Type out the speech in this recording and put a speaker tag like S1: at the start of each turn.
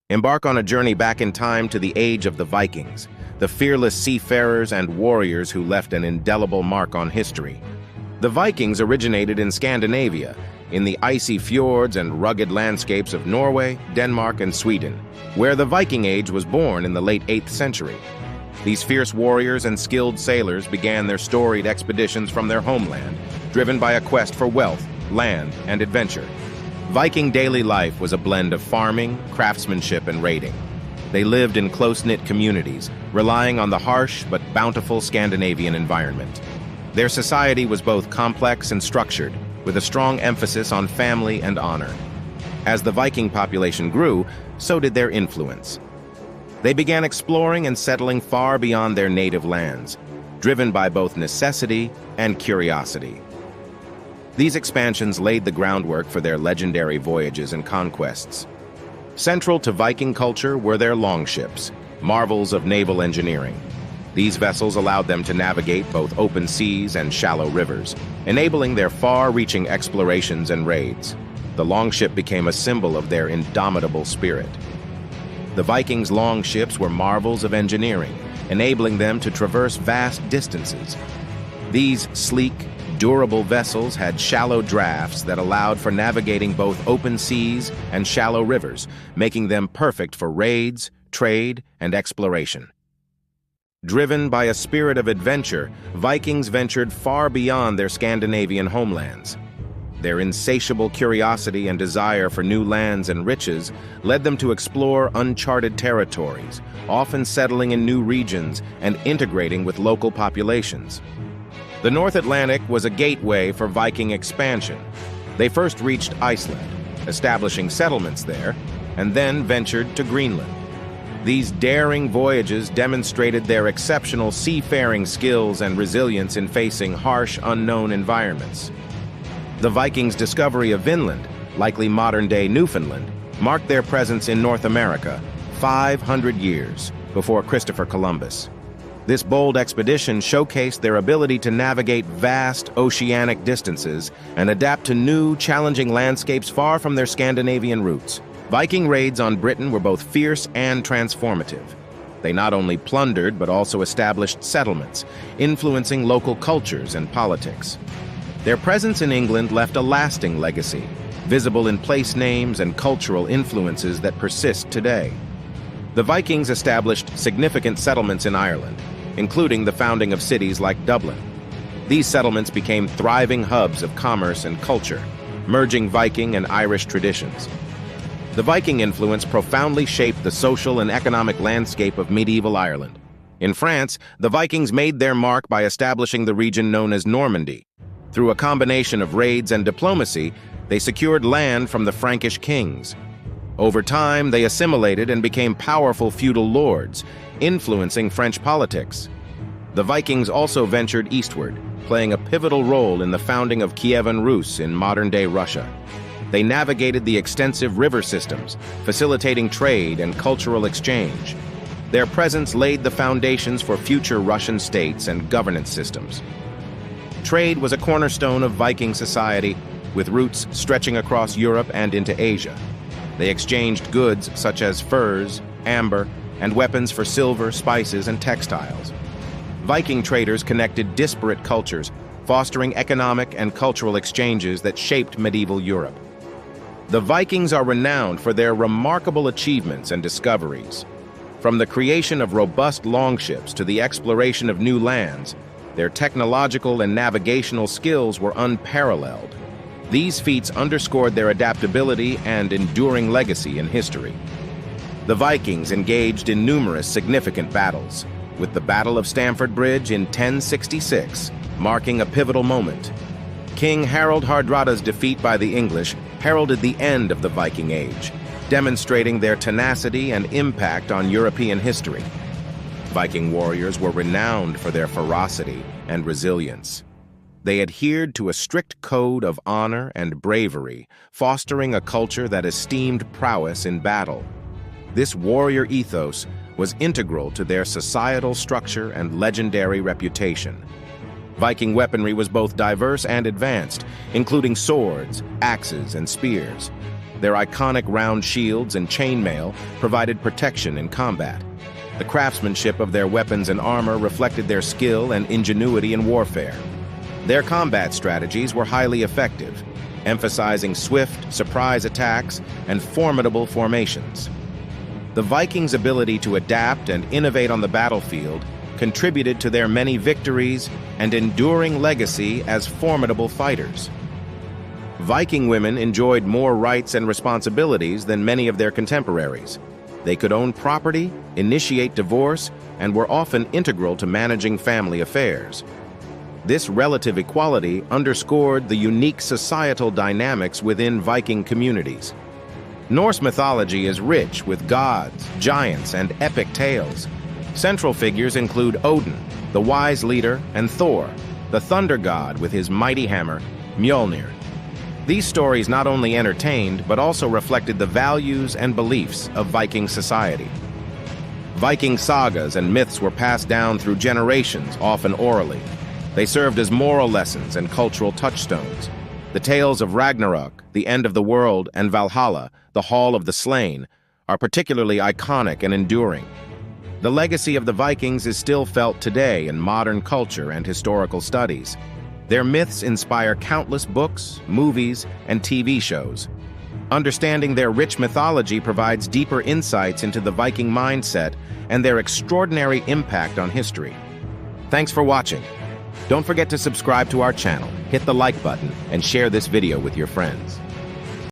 S1: Embark on a journey back in time to the age of the Vikings, the fearless seafarers and warriors who left an indelible mark on history. The Vikings originated in Scandinavia, in the icy fjords and rugged landscapes of Norway, Denmark, and Sweden, where the Viking Age was born in the late 8th century. These fierce warriors and skilled sailors began their storied expeditions from their homeland, driven by a quest for wealth, land, and adventure. Viking daily life was a blend of farming, craftsmanship, and raiding. They lived in close-knit communities, relying on the harsh but bountiful Scandinavian environment. Their society was both complex and structured, with a strong emphasis on family and honor. As the Viking population grew, so did their influence. They began exploring and settling far beyond their native lands, driven by both necessity and curiosity. These expansions laid the groundwork for their legendary voyages and conquests. Central to Viking culture were their longships, marvels of naval engineering. These vessels allowed them to navigate both open seas and shallow rivers, enabling their far-reaching explorations and raids. The longship became a symbol of their indomitable spirit. The Vikings' longships were marvels of engineering, enabling them to traverse vast distances. These sleek, durable vessels had shallow drafts that allowed for navigating both open seas and shallow rivers, making them perfect for raids, trade, and exploration. Driven by a spirit of adventure, Vikings ventured far beyond their Scandinavian homelands. Their insatiable curiosity and desire for new lands and riches led them to explore uncharted territories, often settling in new regions and integrating with local populations. The North Atlantic was a gateway for Viking expansion. They first reached Iceland, establishing settlements there, and then ventured to Greenland. These daring voyages demonstrated their exceptional seafaring skills and resilience in facing harsh, unknown environments. The Vikings' discovery of Vinland, likely modern-day Newfoundland, marked their presence in North America 500 years before Christopher Columbus. This bold expedition showcased their ability to navigate vast oceanic distances and adapt to new, challenging landscapes far from their Scandinavian roots. Viking raids on Britain were both fierce and transformative. They not only plundered but also established settlements, influencing local cultures and politics. Their presence in England left a lasting legacy, visible in place names and cultural influences that persist today. The Vikings established significant settlements in Ireland, including the founding of cities like Dublin. These settlements became thriving hubs of commerce and culture, merging Viking and Irish traditions. The Viking influence profoundly shaped the social and economic landscape of medieval Ireland. In France, the Vikings made their mark by establishing the region known as Normandy. Through a combination of raids and diplomacy, they secured land from the Frankish kings. Over time, they assimilated and became powerful feudal lords, influencing French politics. The Vikings also ventured eastward, playing a pivotal role in the founding of Kievan Rus in modern-day Russia. They navigated the extensive river systems, facilitating trade and cultural exchange. Their presence laid the foundations for future Russian states and governance systems. Trade was a cornerstone of Viking society, with roots stretching across Europe and into Asia. They exchanged goods such as furs, amber, and weapons for silver, spices, and textiles. Viking traders connected disparate cultures, fostering economic and cultural exchanges that shaped medieval Europe. The Vikings are renowned for their remarkable achievements and discoveries. From the creation of robust longships to the exploration of new lands, their technological and navigational skills were unparalleled. These feats underscored their adaptability and enduring legacy in history. The Vikings engaged in numerous significant battles, with the Battle of Stamford Bridge in 1066 marking a pivotal moment. King Harald Hardrada's defeat by the English heralded the end of the Viking Age, demonstrating their tenacity and impact on European history. Viking warriors were renowned for their ferocity and resilience. They adhered to a strict code of honor and bravery, fostering a culture that esteemed prowess in battle. This warrior ethos was integral to their societal structure and legendary reputation. Viking weaponry was both diverse and advanced, including swords, axes, and spears. Their iconic round shields and chainmail provided protection in combat. The craftsmanship of their weapons and armor reflected their skill and ingenuity in warfare. Their combat strategies were highly effective, emphasizing swift, surprise attacks and formidable formations. The Vikings' ability to adapt and innovate on the battlefield contributed to their many victories and enduring legacy as formidable fighters. Viking women enjoyed more rights and responsibilities than many of their contemporaries. They could own property, initiate divorce, and were often integral to managing family affairs. This relative equality underscored the unique societal dynamics within Viking communities. Norse mythology is rich with gods, giants, and epic tales. Central figures include Odin, the wise leader, and Thor, the thunder god with his mighty hammer, Mjolnir. These stories not only entertained, but also reflected the values and beliefs of Viking society. Viking sagas and myths were passed down through generations, often orally. They served as moral lessons and cultural touchstones. The tales of Ragnarok, the end of the world, and Valhalla, the Hall of the Slain, are particularly iconic and enduring. The legacy of the Vikings is still felt today in modern culture and historical studies. Their myths inspire countless books, movies, and TV shows. Understanding their rich mythology provides deeper insights into the Viking mindset and their extraordinary impact on history. Thanks for watching. Don't forget to subscribe to our channel, hit the like button, and share this video with your friends.